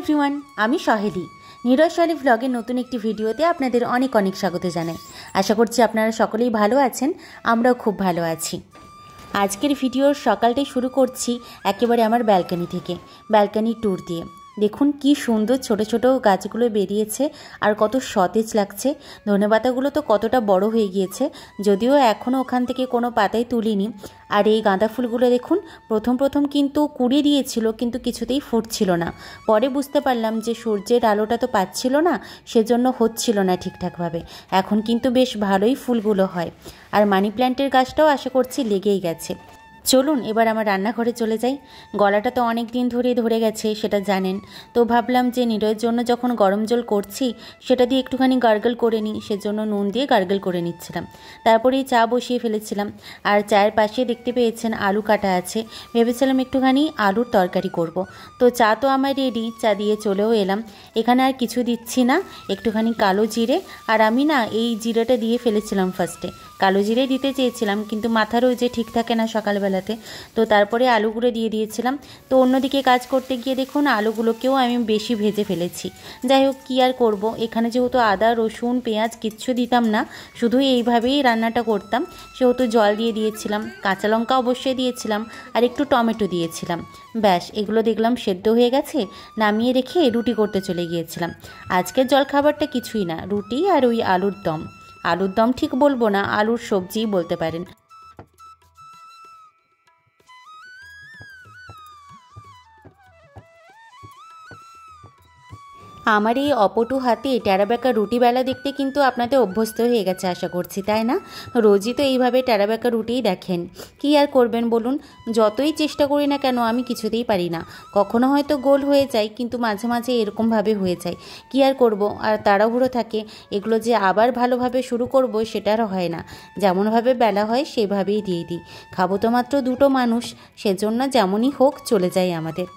Everyone, আমি সহেলি। নীরজ শৈলী ব্লগের নতুন একটি ভিডিওতে আপনাদের অনেক অনেক স্বাগত জানাই। আশা করছি আপনারা সকলেই ভালো আছেন, আমরাও খুব ভালো আছি। আজকের ভিডিওর সকালটাই শুরু করছি একেবারে আমার ব্যালকনি থেকে, ব্যালকনি ট্যুর দিয়ে। দেখুন কি সুন্দর ছোট ছোট গাছগুলো বেরিয়েছে আর কত সতেজ লাগছে। ধনেপাতাগুলো তো কতটা বড় হয়ে গিয়েছে, যদিও এখনও ওখান থেকে কোনো পাতাই তুলিনি। আর এই গাঁদা ফুলগুলো দেখুন, প্রথম কিন্তু কুড়িয়ে দিয়েছিল, কিন্তু কিছুতেই ফুটছিল না। পরে বুঝতে পারলাম যে সূর্যের আলোটা তো পাচ্ছিল না, সেজন্য হচ্ছিল না ঠিকঠাকভাবে। এখন কিন্তু বেশ ভালোই ফুলগুলো হয়। আর মানি প্ল্যান্টের গাছটাও আশা করছি লেগেই গেছে। চলুন এবার আমার রান্নাঘরে চলে যাই। গলাটা তো অনেক দিন ধরে গেছে, সেটা জানেন। তো ভাবলাম যে নীরজের জন্য যখন গরম জল করছি সেটা দিয়ে একটুখানি গার্গল করে নিই, সেজন্য নুন দিয়ে গার্গল করে নিচ্ছিলাম। তারপরেই চা বসিয়ে ফেলেছিলাম। আর চায়ের পাশে দেখতে পেয়েছেন আলু কাটা আছে, ভেবেছিলাম একটুখানি আলুর তরকারি করব। তো চা তো আমার রেডি, চা দিয়ে চলেও এলাম। এখানে আর কিছু দিচ্ছি না, একটুখানি কালো জিরে। আর আমি না এই জিরেটা দিয়ে ফেলেছিলাম ফার্স্টে, কালো জিরে দিতে চেয়েছিলাম, কিন্তু মাথারও যে ঠিক থাকে না সকালবেলাতে। তো তারপরে আলুগুলো দিয়ে দিয়েছিলাম। তো অন্যদিকে কাজ করতে গিয়ে দেখুন আলুগুলোকেও আমি বেশি ভেজে ফেলেছি। যাই হোক, কী আর করবো, এখানে যেহেতু আদা রসুন পেঁয়াজ কিচ্ছু দিতাম না, শুধু এইভাবেই রান্নাটা করতাম, সেহেতু জল দিয়ে দিয়েছিলাম, কাঁচা লঙ্কা অবশ্যই দিয়েছিলাম, আর একটু টমেটো দিয়েছিলাম। ব্যাস, এগুলো দেখলাম সেদ্ধ হয়ে গেছে, নামিয়ে রেখে রুটি করতে চলে গিয়েছিলাম। আজকের জলখাবারটা কিছুই না, রুটি আর ওই আলুর দম। আলুর দম ঠিক বলবো না, আলুর সবজিই বলতে পারেন। আমার এই অপটু হাতে টেরাবেঁকা রুটি বেলা দেখতে কিন্তু আপনাদের অভ্যস্ত হয়ে গেছে আশা করছি, তাই না? রোজই তো এইভাবে টেরাবেঁকা রুটিই দেখেন। কী আর করবেন বলুন, যতই চেষ্টা করি না কেন আমি কিছুতেই পারি না। কখনো হয়তো গোল হয়ে যায়, কিন্তু মাঝে মাঝে এরকমভাবে হয়ে যায়। কী আর করব, আর তাড়াহুড়ো থাকে, এগুলো যে আবার ভালোভাবে শুরু করব সেটার হয় না। যেমনভাবে বেলা হয় সেভাবেই দিয়ে দিই। খাবো তো মাত্র দুটো মানুষ, সেজন্য যেমনই হোক চলে যায় আমাদের।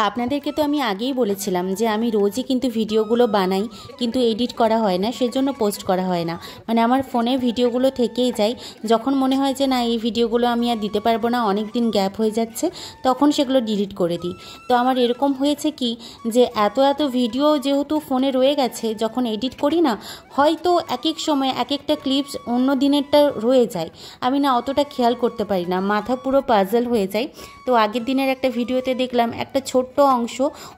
আপনাদেরকে তো আমি আগেই বলেছিলাম যে আমি রোজই কিন্তু ভিডিওগুলো বানাই, কিন্তু এডিট করা হয় না, সেজন্য পোস্ট করা হয় না। মানে আমার ফোনে ভিডিওগুলো থেকেই যায়। যখন মনে হয় যে না এই ভিডিওগুলো আমি আর দিতে পারবো না, অনেক দিন গ্যাপ হয়ে যাচ্ছে, তখন সেগুলো ডিলিট করে দিই। তো আমার এরকম হয়েছে কি, যে এত ভিডিও যেহেতু ফোনে রয়ে গেছে, যখন এডিট করি না, হয়তো এক এক সময় এক একটা ক্লিপস অন্য দিনেরটা রয়ে যায়। আমি না অতটা খেয়াল করতে পারি না, মাথা পুরো পাজল হয়ে যায়। তো আগের দিনের একটা ভিডিওতে দেখলাম একটা ছোট্ট অংশ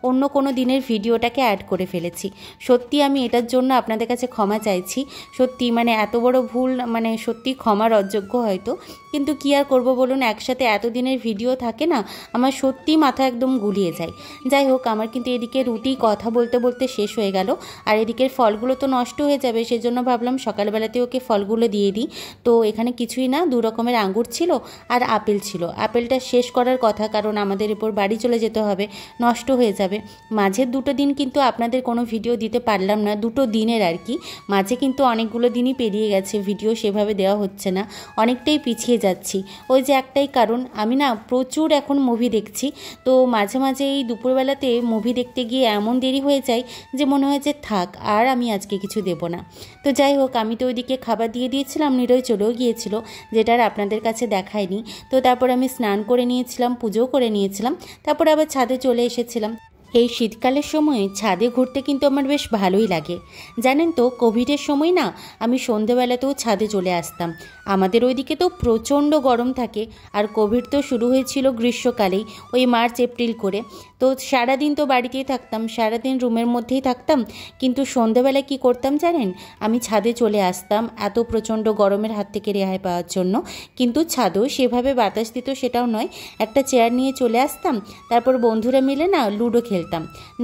অন্য কোনো দিনের ভিডিওটাকে অ্যাড করে ফেলেছি। সত্যি আমি এটার জন্য আপনাদের কাছে ক্ষমা চাইছি। সত্যি মানে এত বড় ভুল, মানে সত্যি ক্ষমার অযোগ্য হয়তো, কিন্তু কী আর করবো বলুন, একসাথে এত দিনের ভিডিও থাকে না, আমার সত্যি মাথা একদম গুলিয়ে যায়। যাই হোক, আমার কিন্তু এদিকে রুটি কথা বলতে বলতে শেষ হয়ে গেল, আর এদিকের ফলগুলো তো নষ্ট হয়ে যাবে, সেজন্য ভাবলাম সকালবেলাতে ওকে ফলগুলো দিয়ে দিই। তো এখানে কিছুই না, 2 রকমের আঙ্গুর ছিল আর আপেল ছিল। আপেলটা শেষ করার কথা, কারণ আমাদের এরপর বাড়ি চলে যেতে হবে, নষ্ট হয়ে যাবে। মাঝের 2 দিন কিন্তু আপনাদের কোনো ভিডিও দিতে পারলাম না, 2 দিনের আর কি। মাঝে কিন্তু অনেকগুলো দিনই পেরিয়ে গেছে, ভিডিও সেভাবে দেওয়া হচ্ছে না, অনেকটাই পিছিয়ে যাচ্ছি। ওই যে একটাই কারণ, আমি না প্রচুর এখন মুভি দেখছি। তো মাঝে মাঝে এই দুপুরবেলাতে মুভি দেখতে গিয়ে এমন দেরি হয়ে যায় যে মনে হয় যে থাক, আর আমি আজকে কিছু দেব না। তো যাই হোক, আমি তো ওইদিকে খাবার দিয়ে দিয়েছিলাম, নীরজ চলেও গিয়েছিল, যেটা আর আপনাদের কাছে দেখায়নি। তো তারপর আমি স্নান করে নিয়েছিলাম, পুজোও করে নিয়েছিলাম, তারপর আবার ছাদে চলে এসেছিলাম। এই শীতকালের সময় ছাদে ঘুরতে কিন্তু আমার বেশ ভালোই লাগে। জানেন তো, কোভিডের সময় না আমি সন্ধেবেলাতেও ছাদে চলে আসতাম। আমাদের ওইদিকে তো প্রচণ্ড গরম থাকে, আর কোভিড তো শুরু হয়েছিল গ্রীষ্মকালেই, ওই মার্চ এপ্রিল করে। তো সারাদিন তো বাড়িতেই থাকতাম, সারাদিন রুমের মধ্যেই থাকতাম, কিন্তু সন্ধেবেলায় কী করতাম জানেন, আমি ছাদে চলে আসতাম এত প্রচণ্ড গরমের হাত থেকে রেহাই পাওয়ার জন্য। কিন্তু ছাদেও সেভাবে বাতাস দিত সেটাও নয়, একটা চেয়ার নিয়ে চলে আসতাম, তারপর বন্ধুরা মিলে না লুডো খেলতাম।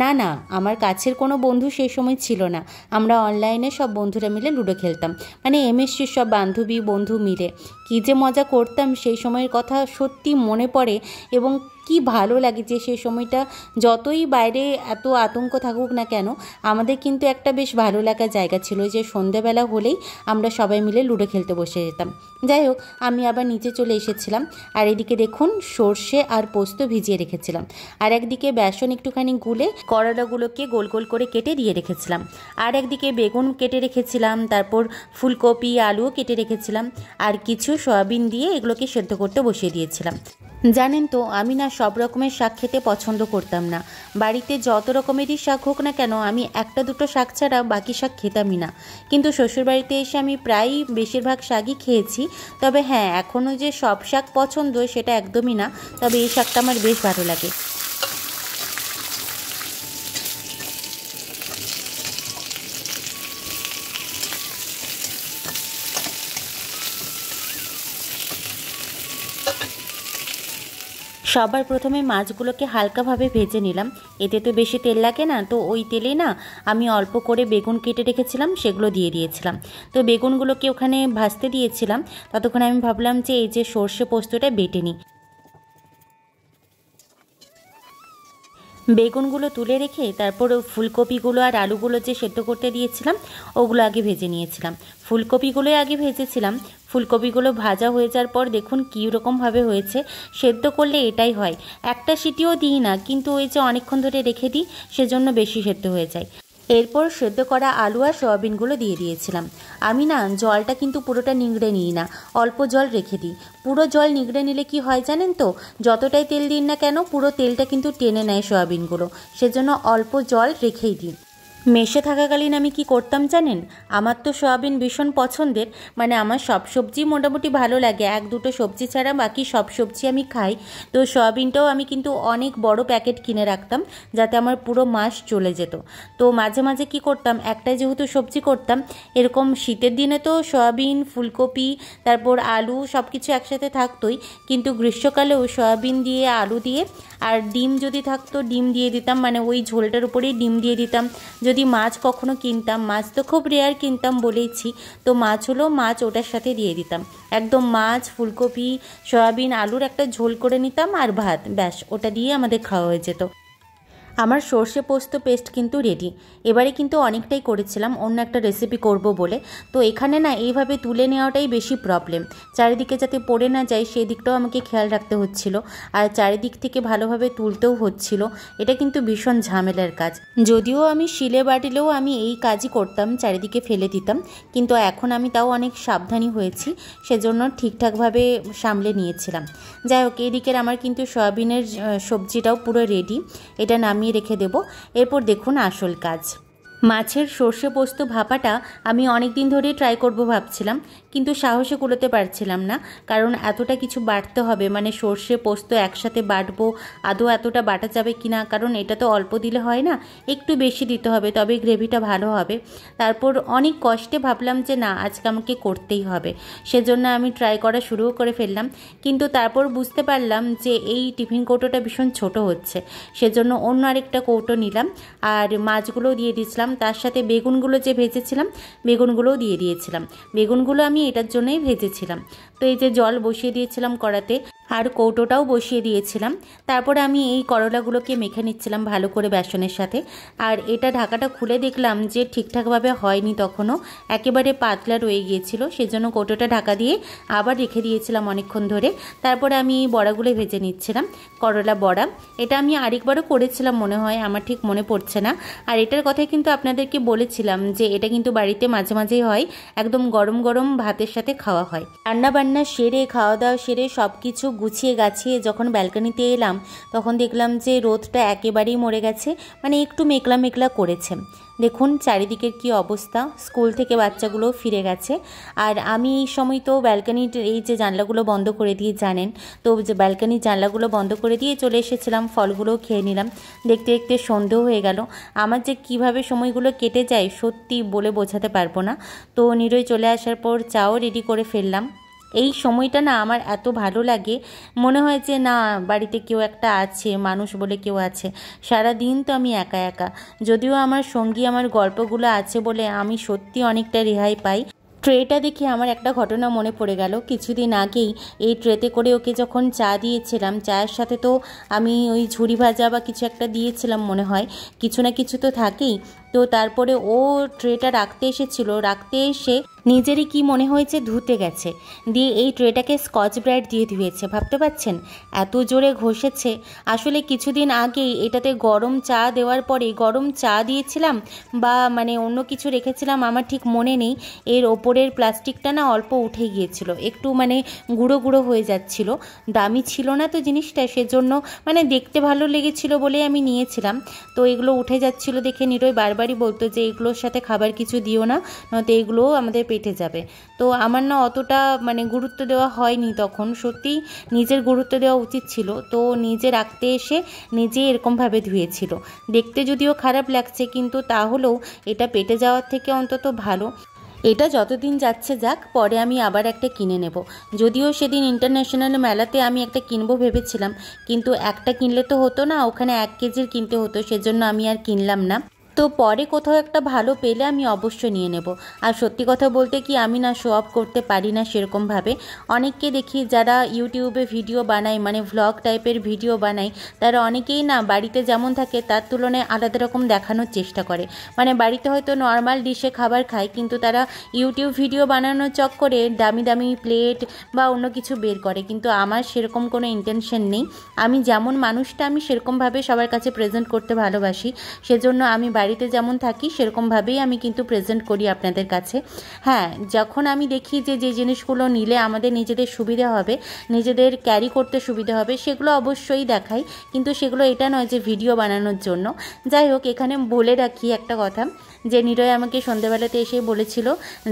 না, আমার কাছের কোনো বন্ধু সেই সময় ছিল না, আমরা অনলাইনে সব বন্ধুরা মিলে লুডো খেলতাম, মানে এমএসসির সব বান্ধবী বন্ধু মিলে। কী যে মজা করতাম, সেই সময়ের কথা সত্যি মনে পড়ে, এবং কি ভালো লাগে যে সেই সময়টা, যতই বাইরে এত আতঙ্ক থাকুক না কেন, আমাদের কিন্তু একটা বেশ ভালো লাগার জায়গা ছিল, যে সন্ধ্যাবেলা হলেই আমরা সবাই মিলে লুডো খেলতে বসে যেতাম। যাই হোক, আমি আবার নিচে চলে এসেছিলাম, আর এদিকে দেখুন সর্ষে আর পোস্ত ভিজিয়ে রেখেছিলাম, আর একদিকে বেসন একটুখানি গুলে করলাগুলোকে গোল গোল করে কেটে দিয়ে রেখেছিলাম, আর একদিকে বেগুন কেটে রেখেছিলাম, তারপর ফুলকপি আলুও কেটে রেখেছিলাম, আর কিছু সয়াবিন দিয়ে এগুলোকে সেদ্ধ করতে বসিয়ে দিয়েছিলাম। জানেন তো আমি না সব রকমের শাক খেতে পছন্দ করতাম না। বাড়িতে যত রকমেরই শাক হোক না কেন আমি একটা দুটো শাক ছাড়া বাকি শাক খেতামই না। কিন্তু শ্বশুরবাড়িতে এসে আমি প্রায়ই বেশিরভাগ শাকই খেয়েছি। তবে হ্যাঁ, এখনও যে সব শাক পছন্দ সেটা একদমই না, তবে এই শাকটা আমার বেশ ভালো লাগে। সবার প্রথমে মাছগুলোকে হালকাভাবে ভেজে নিলাম। এতে তো বেশি তেল লাগে না, তো ওই তেলে না আমি অল্প করে বেগুন কেটে রেখেছিলাম, সেগুলো দিয়ে দিয়েছিলাম। তো বেগুনগুলোকে ওখানে ভাজতে দিয়েছিলাম। ততক্ষণ আমি ভাবলাম যে এই যে সর্ষে পোস্তটা বেটে নিই। বেগুনগুলো তুলে রেখে তারপর ফুলকপিগুলো আর আলুগুলো যে সেদ্ধ করতে দিয়েছিলাম ওগুলো আগে ভেজে নিয়েছিলাম। ফুলকপিগুলোই আগে ভেজেছিলাম। ফুলকপিগুলো ভাজা হয়ে যাওয়ার পর দেখুন কী রকমভাবে হয়েছে। সেদ্ধ করলে এটাই হয়, একটা সিটিও দিই না, কিন্তু ওই যে অনেকক্ষণ ধরে রেখে দিই সেজন্য বেশি সেদ্ধ হয়ে যায়। এরপর সেদ্ধ করা আলু আর সয়াবিনগুলো দিয়ে দিয়েছিলাম। আমি না জলটা কিন্তু পুরোটা নিংড়ে নিই না, অল্প জল রেখে দিই। পুরো জল নিংড়ে নিলে কি হয় জানেন তো, যতটাই তেল দিন না কেন পুরো তেলটা কিন্তু টেনে নেয় সয়াবিনগুলো, সেজন্য অল্প জল রেখেই দিই। মেসে থাকাকালীন আমি কি করতাম জানেন, আমার তো সয়াবিন ভীষণ পছন্দের, মানে আমার সব সবজি মোটামুটি ভালো লাগে, এক দুটো সবজি ছাড়া বাকি সব সবজি আমি খাই। তো সয়াবিনটাও আমি কিন্তু অনেক বড় প্যাকেট কিনে রাখতাম যাতে আমার পুরো মাস চলে যেত। তো মাঝে মাঝে কি করতাম, একটাই যেহেতু সবজি করতাম, এরকম শীতের দিনে তো সয়াবিন ফুলকপি তারপর আলু সব কিছু একসাথে থাকতোই, কিন্তু গ্রীষ্মকালেও সয়াবিন দিয়ে আলু দিয়ে আর ডিম যদি থাকতো ডিম দিয়ে দিতাম, মানে ওই ঝোলটার উপরেই ডিম দিয়ে দিতাম। যদি মাছ কখনো কিনতাম, মাছ তো খুব রেয়ার কিনতাম বলেইছি, তো মাছ হলো মাছ ওটার সাথে দিয়ে দিতাম। একদম মাছ ফুলকপি সয়াবিন আলুর একটা ঝোল করে নিতাম আর ভাত, ব্যাস ওটা দিয়ে আমাদের খাওয়া হয়ে যেত। আমার সর্ষে পোস্ত পেস্ট কিন্তু রেডি। এবারে কিন্তু অনেকটাই করেছিলাম অন্য একটা রেসিপি করব বলে, তো এখানে না এইভাবে তুলে নেওয়াটাই বেশি প্রবলেম। চারিদিকে যাতে পড়ে না যায় সেই দিকটাও আমাকে খেয়াল রাখতে হচ্ছিল, আর চারিদিক থেকে ভালোভাবে তুলতেও হচ্ছিল। এটা কিন্তু ভীষণ ঝামেলার কাজ। যদিও আমি শিলে বাটলেও আমি এই কাজই করতাম, চারিদিকে ফেলে দিতাম, কিন্তু এখন আমি তাও অনেক সাবধানী হয়েছি, সেজন্য ঠিকঠাকভাবে সামলে নিয়েছিলাম। যাই হোক, এদিকের আমার কিন্তু সয়াবিনের সবজিটাও পুরো রেডি, এটা নামিয়ে রেখে দেব। এরপর দেখুন আসল কাজ। মাছের সর্ষে পোস্ত ভাপাটা আমি অনেক দিন ধরেই ট্রাই করব ভাবছিলাম, কিন্তু সাহসে কুলোতে পারছিলাম না, কারণ এতটা কিছু বাটতে হবে, মানে সর্ষে পোস্ত একসাথে বাটবো, আদৌ এতটা বাটা যাবে কি না, কারণ এটা তো অল্প দিলে হয় না, একটু বেশি দিতে হবে, তবে গ্রেভিটা ভালো হবে। তারপর অনেক কষ্টে ভাবলাম যে না, আজকে আমাকে করতেই হবে, সেজন্য আমি ট্রাই করা শুরুও করে ফেললাম। কিন্তু তারপর বুঝতে পারলাম যে এই টিফিন কৌটোটা ভীষণ ছোট হচ্ছে, সেজন্য অন্য আরেকটা কৌটো নিলাম আর মাছগুলোও দিয়ে দিয়েছিলাম, তার সাথে বেগুনগুলো যে ভেজেছিলাম বেগুনগুলোও দিয়ে দিয়েছিলাম। বেগুনগুলো আমি এটার জন্যই ভেজেছিলাম। তো এই যে জল বসিয়ে দিয়েছিলাম কড়াতে আর কৌটোটাও বসিয়ে দিয়েছিলাম। তারপরে আমি এই করলাগুলোকে মেখে নিচ্ছিলাম ভালো করে বেসনের সাথে, আর এটা ঢাকাটা খুলে দেখলাম যে ঠিকঠাকভাবে হয়নি, তখনও একেবারে পাতলা রয়ে গিয়েছিল, সেজন্য কৌটোটা ঢাকা দিয়ে আবার রেখে দিয়েছিলাম অনেকক্ষণ ধরে। তারপরে আমি এই বড়াগুলো ভেজে নিচ্ছিলাম, করলা বড়া। এটা আমি আরেকবারও করেছিলাম মনে হয়, আমার ঠিক মনে পড়ছে না। আর এটার কথাই কিন্তু আপনাদেরকে বলেছিলাম যে এটা কিন্তু বাড়িতে মাঝে মাঝেই হয়, একদম গরম গরম ভাতের সাথে খাওয়া হয়। রান্না বান্না সেরে খাওয়া দাওয়া সেরে সব কিছু গুছিয়ে গাছিয়ে যখন ব্যালকনিতে এলাম, তখন দেখলাম যে রোদটা একেবারেই মরে গেছে, মানে একটু মেঘলা মেঘলা করেছে। দেখুন চারিদিকের কি অবস্থা, স্কুল থেকে বাচ্চাগুলোও ফিরে গেছে। আর আমি এই সময় তো ব্যালকনির এই যে জানলাগুলো বন্ধ করে দিয়ে জানেন, তো যে ব্যালকনির জানলাগুলো বন্ধ করে দিয়ে চলে এসেছিলাম, ফলগুলোও খেয়ে নিলাম। দেখতে দেখতে সন্ধেও হয়ে গেল। আমার যে কিভাবে সময়গুলো কেটে যায় সত্যি বলে বোঝাতে পারবো না। তো নিরই চলে আসার পর চাও রেডি করে ফেললাম। এই সময়টা না আমার এত ভালো লাগে, মনে হয় যে না বাড়িতে কেউ একটা আছে, মানুষ বলে কেউ আছে। সারা দিন তো আমি একা একা, যদিও আমার সঙ্গী আমার গল্পগুলো আছে বলে আমি সত্যি অনেকটা রেহাই পাই। ট্রেটা দেখে আমার একটা ঘটনা মনে পড়ে গেল। কিছুদিন আগেই এই ট্রেতে করে ওকে যখন চা দিয়েছিলাম, চায়ের সাথে তো আমি ওই ঝুরি ভাজা বা কিছু একটা দিয়েছিলাম মনে হয়, কিছু না কিছু তো থাকেই। তো তারপরে ও ট্রেটা রাখতে এসেছিল, রাখতে এসে নিজেরই কি মনে হয়েছে ধুতে গেছে, দিয়ে এই ট্রেটাকে স্কচ ব্রাইট দিয়ে ধুয়েছে। ভাবতে পারছেন এত জোরে ঘষেছে। আসলে কিছুদিন আগেই এটাতে গরম চা দেওয়ার পরে গরম চা দিয়েছিলাম বা মানে অন্য কিছু রেখেছিলাম আমার ঠিক মনে নেই, এর ওপরের প্লাস্টিকটা না অল্প উঠে গিয়েছিল, একটু মানে গুঁড়ো গুঁড়ো হয়ে যাচ্ছিল। দামি ছিল না তো জিনিসটা, সেজন্য মানে দেখতে ভালো লেগেছিল বলে আমি নিয়েছিলাম। তো এগুলো উঠে যাচ্ছিল দেখে নিরয় বারবারই বলতো যে এগুলোর সাথে খাবার কিছু দিও না, নয়তো এগুলোও আমাদের পেটে যাবে। তো আমার না অতটা মানে গুরুত্ব দেওয়া হয়নি তখন, সত্যিই নিজের গুরুত্ব দেওয়া উচিত ছিল। তো নিজে রাখতে এসে নিজে এরকমভাবে ধুয়েছিল। দেখতে যদিও খারাপ লাগছে, কিন্তু তাহলেও এটা পেটে যাওয়ার থেকে অন্তত ভালো। এটা যতদিন যাচ্ছে যাক, পরে আমি আবার একটা কিনে নেব। যদিও সেদিন ইন্টারন্যাশনাল মেলাতে আমি একটা কিনবো ভেবেছিলাম, কিন্তু একটা কিনলে তো হতো না, ওখানে 1 কেজির কিনতে হতো, সেজন্য আমি আর কিনলাম না। তো পরে কোথাও একটা ভালো পেলে আমি অবশ্যই নিয়ে নেব। আর সত্যি কথা বলতে কি, আমি না শো অফ করতে পারি না সেরকমভাবে। অনেককে দেখি যারা ইউটিউবে ভিডিও বানায়, মানে ভ্লগ টাইপের ভিডিও বানায়, তারা অনেকেই না বাড়িতে যেমন থাকে তার তুলনায় আলাদা রকম দেখানোর চেষ্টা করে। মানে বাড়িতে হয়তো নর্মাল ডিশে খাবার খায়, কিন্তু তারা ইউটিউব ভিডিও বানানোর চক্করে দামি দামি প্লেট বা অন্য কিছু বের করে। কিন্তু আমার সেরকম কোনো ইন্টেনশন নেই। আমি যেমন মানুষটা আমি সেরকমভাবে সবার কাছে প্রেজেন্ট করতে ভালোবাসি। সেজন্য আমি বাড়িতে যেমন থাকি সেরকমভাবেই আমি কিন্তু প্রেজেন্ট করি আপনাদের কাছে। হ্যাঁ, যখন আমি দেখি যে যে জিনিসগুলো নিলে আমাদের নিজেদের সুবিধা হবে, নিজেদের ক্যারি করতে সুবিধা হবে, সেগুলো অবশ্যই দেখাই। কিন্তু সেগুলো এটা নয় যে ভিডিও বানানোর জন্য। যাই হোক, এখানে বলে রাখি একটা কথা, যে নিরয় আমাকে সন্ধ্যেবেলাতে এসে বলেছিল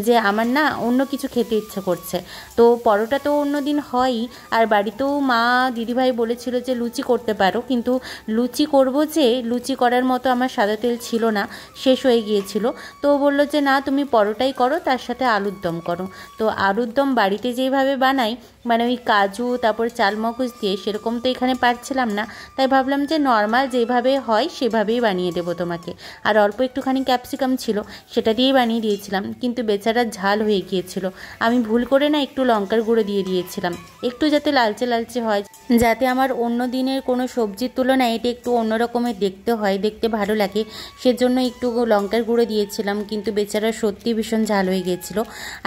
যে আমার না অন্য কিছু খেতে ইচ্ছে করছে। তো পরোটা তো অন্য দিন হয়ই, আর বাড়িতেও মা দিদিভাই বলেছিল যে লুচি করতে পারো, কিন্তু লুচি করব যে লুচি করার মতো আমার সাদা তেল ছিল না, শেষ হয়ে গিয়েছিল। তো ও বললো যে না, তুমি পরোটাই করো, তার সাথে আলুর দম করো। তো আলুর দম বাড়িতে যেভাবে বানাই, মানে ওই কাজু তারপর চালমগজ দিয়ে, সেরকম তো এখানে পারছিলাম না। তাই ভাবলাম যে নর্মাল যেভাবে হয় সেভাবেই বানিয়ে দেবো তোমাকে। আর অল্প একটুখানি ক্যাপসিকাম ছিল, সেটা দিয়েই বানিয়ে দিয়েছিলাম, কিন্তু বেচারা ঝাল হয়ে গিয়েছিল। আমি ভুল করে না একটু লঙ্কার গুঁড়ো দিয়ে দিয়েছিলাম, একটু যাতে লালচে লালচে হয়, যাতে আমার অন্য দিনের কোনো সবজির তুলনায় এটা একটু অন্য রকমের দেখতে হয়, দেখতে ভালো লাগে, সেজন্য একটু লঙ্কার গুঁড়ো দিয়েছিলাম। কিন্তু বেচারা সত্যি ভীষণ ঝাল হয়ে গিয়েছিল।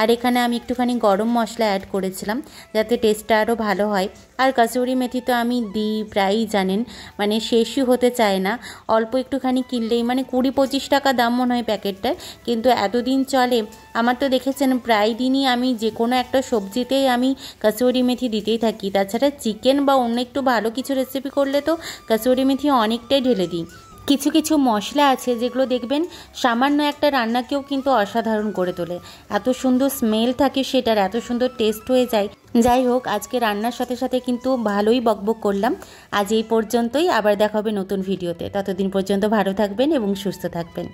আর এখানে আমি একটুখানি গরম মশলা অ্যাড করেছিলাম যাতে টেস্টটা আরও ভালো হয়। আর কসুরি মেথি তো আমি দিই প্রায়ই, জানেন, মানে শেষই হতে চায় না। অল্প একটুখানি কিনলেই মানে 20-25 টাকা দাম মনে হয় প্যাকেটটায়, কিন্তু এতদিন চলে। আমার তো দেখেছেন প্রায় দিনই আমি যে কোনো একটা সবজিতেই আমি কসুরি মেথি দিতেই থাকি। তাছাড়া চিকেন বা অন্য একটু ভালো কিছু রেসিপি করলে তো কসুরি মেথি অনেকটাই ঢেলে দিই। কিছু কিছু মশলা আছে যেগুলো দেখবেন সামান্য একটা রান্নাকেও কিন্তু অসাধারণ করে তোলে। এত সুন্দর স্মেল থাকে সেটার, এত সুন্দর টেস্ট হয়ে যায়। যাই হোক, আজকে রান্নার সাথে সাথে কিন্তু ভালোই বকবক করলাম। আজ এই পর্যন্তই, আবার দেখা হবে নতুন ভিডিওতে। ততদিন পর্যন্ত ভালো থাকবেন এবং সুস্থ থাকবেন।